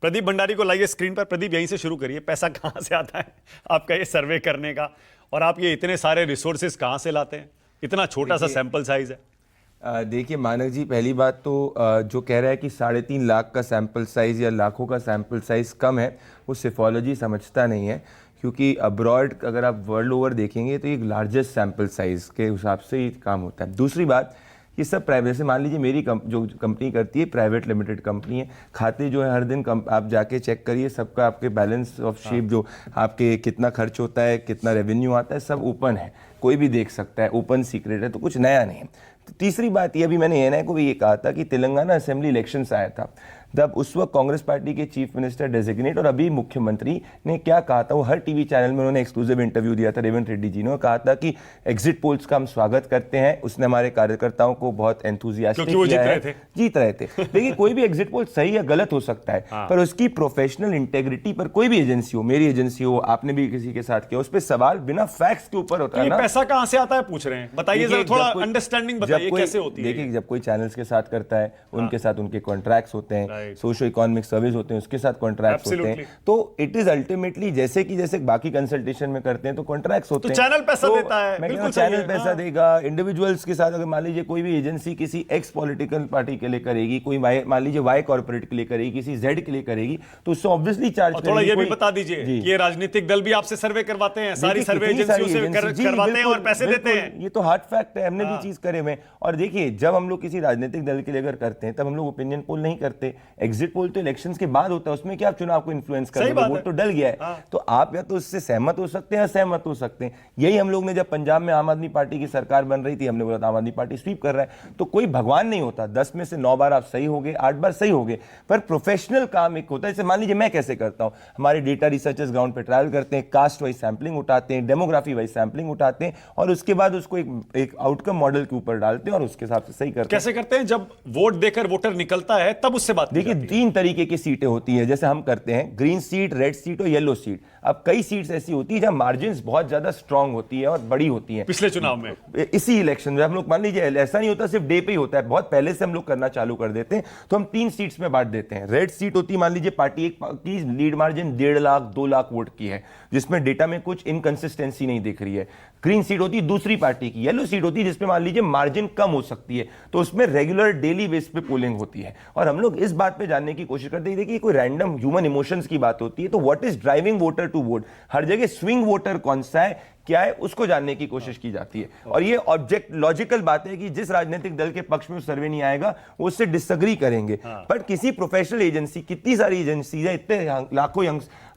प्रदीप भंडारी को लाइए स्क्रीन पर। प्रदीप, यहीं से शुरू करिए। पैसा कहां से आता है आपका ये सर्वे करने का, और आप ये इतने सारे रिसोर्सेज कहां से लाते हैं? इतना छोटा सा सैंपल साइज है। देखिए मानक जी, पहली बात तो जो कह रहा है कि 3.5 लाख का सैंपल साइज या लाखों का सैंपल साइज कम है, वो सिफोलॉजी समझता नहीं है। क्योंकि अब्रॉड अगर आप वर्ल्ड ओवर देखेंगे तो एक लार्जेस्ट सैंपल साइज के हिसाब से ही काम होता है। दूसरी बात, ये सब प्राइवेट से, मान लीजिए मेरी जो कंपनी करती है प्राइवेट लिमिटेड कंपनी है, खाते जो है हर दिन आप जाके चेक करिए, सबका आपके बैलेंस ऑफ शीट जो आपके कितना खर्च होता है, कितना रेवेन्यू आता है, सब ओपन है, कोई भी देख सकता है, ओपन सीक्रेट है, तो कुछ नया नहीं है। तो तीसरी बात ये, अभी मैंने एएनआई को भी ये कहा था कि तेलंगाना असेंबली इलेक्शंस आया था, तब उस वक्त कांग्रेस पार्टी के चीफ मिनिस्टर डेजिग्नेट और अभी मुख्यमंत्री ने क्या कहा था, वो हर टीवी चैनल में उन्होंने एक्सक्लूसिव इंटरव्यू दिया था, रेवंत रेड्डी जी ने कहा था कि एग्जिट पोल्स का हम स्वागत करते हैं। उसने हमारे कार्यकर्ताओं को बहुत एंथुजियास्टिक किया है, जीत रहे थे। देखिए कोई भी एग्जिट पोल सही या गलत हो सकता है, पर उसकी प्रोफेशनल इंटेग्रिटी पर कोई भी एजेंसी हो, मेरी एजेंसी हो, आपने भी किसी के साथ किया, उस पर सवाल बिना फैक्ट्स के ऊपर होता है ना। पैसा कहां से आता है पूछ रहे हैं, बताइए जरा, थोड़ा अंडरस्टैंडिंग बताइए कैसे होती है। देखिए जब कोई चैनल्स के साथ करता है, उनके साथ उनके कॉन्ट्रैक्ट्स होते हैं, सोशो इकोनॉमिक सर्विस होते हैं, उसके साथ कॉन्ट्रैक्ट्स होते हैं, तो इट इज अल्टीमेटली जैसे बाकी कंसल्टेशन में करते हैं तो कॉन्ट्रैक्ट्स होते हैं। तो चैनल पैसा देता है, बिल्कुल चैनल पैसा देगा। इंडिविजुअल्स के साथ अगर मान लीजिए कोई भी एजेंसी किसी एक्स पॉलिटिकल पार्टी के लिए करेगी, कोई मान लीजिए वाई कॉर्पोरेट के लिए करेगी, किसी जेड के लिए करेगी, तो उससे ऑब्वियसली चार्ज करेगी। थोड़ा ये भी बता दीजिए कि ये राजनीतिक दल भी आपसे सर्वे करवाते हैं, सारी सर्वे एजेंसियों से करवाते हैं और पैसे देते हैं। ये तो हार्ड फैक्ट है, हमने भी चीज करे हुए। और देखिए जब हम लोग किसी राजनीतिक दल के लिए अगर करते हैं, तब हम लोग ओपिनियन पोल नहीं करते। एग्जिट पोल तो इलेक्शंस के बाद होता है, उसमें क्या आप चुनाव को इन्फ्लुएंस कर रहे हैं, वोट तो डल गया है। तो आप या तो उससे सहमत हो सकते हैं, असहमत हो सकते हैं। यही हम लोग ने जब पंजाब में आम आदमी पार्टी की सरकार बन रही थी, हमने बोला था आम आदमी पार्टी स्वीप कर रहा है। तो कोई भगवान नहीं होता, 10 में से 9 बार आप सही हो गए, 8 बार सही हो गए, पर प्रोफेशनल काम एक होता है। जैसे मान लीजिए मैं कैसे करता हूं, हमारे डेटा रिसर्चर्स ग्राउंड पे ट्रायल करते हैं, कास्ट वाइज सैंपलिंग उठाते हैं, डेमोग्राफी वाइज सैंपलिंग उठाते हैं, और उसके बाद उसको एक आउटकम मॉडल के ऊपर डालते हैं और उसके हिसाब से सही करते हैं। कैसे करते हैं? जब वोट देकर वोटर निकलता है तब उससे बात। देखिए 3 तरीके की सीटें होती है, जैसे हम करते हैं ग्रीन सीट, रेड सीट और येलो सीट। अब कई सीट्स ऐसी होती है जहां मार्जिन्स बहुत ज्यादा स्ट्रांग होती है और बड़ी होती है। पिछले चुनाव में इसी इलेक्शन में हम लोग मान लीजिए, ऐसा नहीं होता सिर्फ डे पे ही होता है, बहुत पहले से हम लोग करना चालू कर देते हैं। तो हम 3 सीट्स में बांट देते हैं। रेड सीट होती है, मान लीजिए पार्टी एक की lid margin 1.5 lakh 2 lakh vote की है, जिसमें डेटा में कुछ इनकंसिस्टेंसी नहीं दिख रही है। ग्रीन सीट होती है दूसरी पार्टी की। येलो सीट होती है जिसमें मान लीजिए मार्जिन कम हो सकती है, तो उसमें रेगुलर डेली बेस पे पोलिंग होती है। और हम लोग इस बात पे जानने की कोशिश करते हैं, देखिए कोई रैंडम ह्यूमन इमोशंस की बात होती है, तो what is driving voter to vote, हर जगह स्विंग वोटर कौन सा है, क्या है, उसको जानने की कोशिश की जाती है। और ये ऑब्जेक्ट लॉजिकल बात है कि जिस राजनीतिक दल के पक्ष में सर्वे नहीं आएगा वो उससे डिसएग्री करेंगे। बट किसी प्रोफेशनल एजेंसी, कितनी सारी एजेंसीज है, इतने लाखों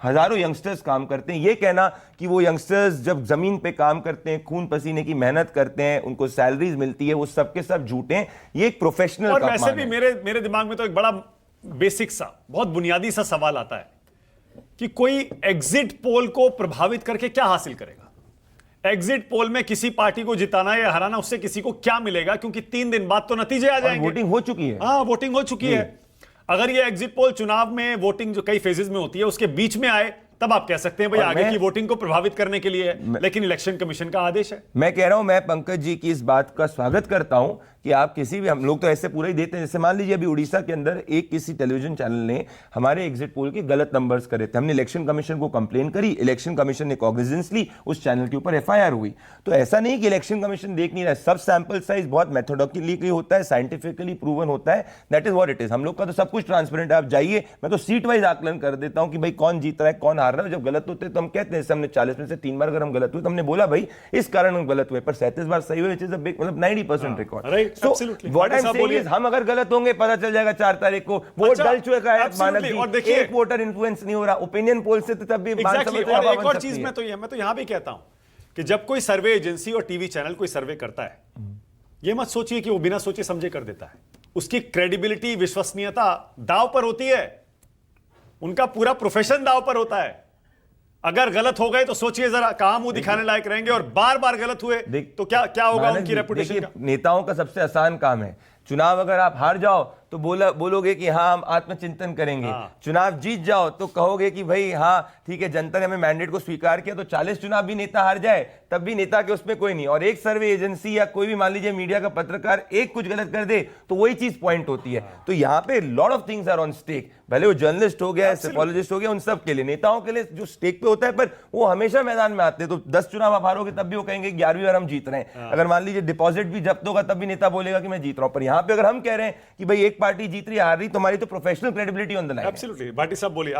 हजारों यंगस्टर्स काम करते हैं, ये कहना कि वो यंगस्टर्स जब जमीन पे काम करते हैं, खून पसीने की मेहनत करते हैं, उनको सैलरीज मिलती है, वो सबके सब झूठे हैं। ये एक प्रोफेशनल और वैसे भी मेरे दिमाग में तो एक बड़ा बेसिक सा, बहुत बुनियादी सा सवाल आता है कि कोई एग्जिट पोल को प्रभावित करके क्या हासिल करेगा? एग्जिट पोल में किसी पार्टी को जिताना या हराना, उससे किसी को क्या मिलेगा? क्योंकि 3 दिन बाद तो नतीजे आ जाएंगे। वोटिंग हो चुकी है। हाँ, वोटिंग हो चुकी है। अगर ये एग्जिट पोल चुनाव में वोटिंग जो कई फेजेस में होती है उसके बीच में आए, तब आप कह सकते हैं भाई आगे की वोटिंग को प्रभावित करने के लिए है, लेकिन इलेक्शन कमीशन का आदेश है। मैं कह रहा हूं, मैं पंकज जी की इस बात का स्वागत करता हूं कि आप किसी भी, हम लोग तो ऐसे पूरा ही देते हैं। जैसे मान लीजिए अभी उड़ीसा के अंदर एक किसी टेलीविजन चैनल ने हमारे एग्जिट पोल के गलत नंबर्स करे थे, हमने इलेक्शन कमीशन को कंप्लेन करी, इलेक्शन कमीशन ने कॉग्निजेंस ली, उस चैनल के ऊपर एफआईआर हुई। तो ऐसा नहीं कि इलेक्शन कमीशन देख नहीं रहा है, सब सैंपल साइज बहुत मेथोडोलॉजिकली होता है, साइंटिफिकली प्रूवन होता है, that is what it is. हम लोग का तो सब कुछ ट्रांसपेरेंट है। आप जाइए, मैं तो सीट वाइज आकलन कर देता हूं कि भाई कौन जीत रहा है, कौन हार रहा है। जब गलत होते तो हम कहते हैं, हमने 40 में से 3 बार अगर हम गलत हुए तो हमने बोला भाई इस कारण हम गलत हुए, पर 37 बार सही हुए, मतलब 90% रिकॉर्ड। हम अगर गलत होंगे पता चल जाएगा 4 तारीख को, वोट डल चुका है मानक जी, एक वोटर इन्फ्लुएंस नहीं हो रहा, ओपिनियन पोल से तो तब भी और एक और चीज मैं तो यहां भी कहता हूं कि जब कोई सर्वे एजेंसी और टीवी चैनल कोई सर्वे करता है, ये मत सोचिए कि वो बिना सोचे समझे कर देता है। उसकी क्रेडिबिलिटी, विश्वसनीयता दांव पर होती है, उनका पूरा प्रोफेशन दांव पर होता है। अगर गलत हो गए तो सोचिए जरा, कहां मुंह दिखाने लायक रहेंगे, और बार बार गलत हुए तो क्या होगा उनकी रेपुटेशन का? नेताओं का सबसे आसान काम है, चुनाव अगर आप हार जाओ तो बोलोगे कि हाँ हम आत्मचिंतन करेंगे। चुनाव जीत जाओ तो कहोगे कि भाई हाँ ठीक है, जनता ने हमें मैंडेट को स्वीकार किया, तो 40 चुनाव भी नेता हार जाए तब भी नेता के उसमें कोई नहीं, और एक सर्वे एजेंसी या कोई भी मान लीजिए मीडिया का पत्रकार एक कुछ गलत कर दे तो वही चीज पॉइंट होती है। तो यहाँ पे lot of things are on stake, भले वो जर्नलिस्ट हो गया, सेफोलॉजिस्ट हो गया, उन सब के लिए, नेताओं के लिए जो स्टेक पे होता है, पर वो हमेशा मैदान में आते हैं। तो 10 चुनाव आप हारोगे तब भी वो कहेंगे 11वीं बार हम जीत रहे हैं। अगर मान लीजिए डिपॉजिट भी जब्त होगा तब भी नेता बोलेगा कि मैं जीत रहा हूं। पर यहाँ पे अगर हम कह रहे हैं कि भाई एक पार्टी जीत रही हार रही, तुम्हारी तो professional credibility on the line. Absolutely. Bhati साहब बोलिए।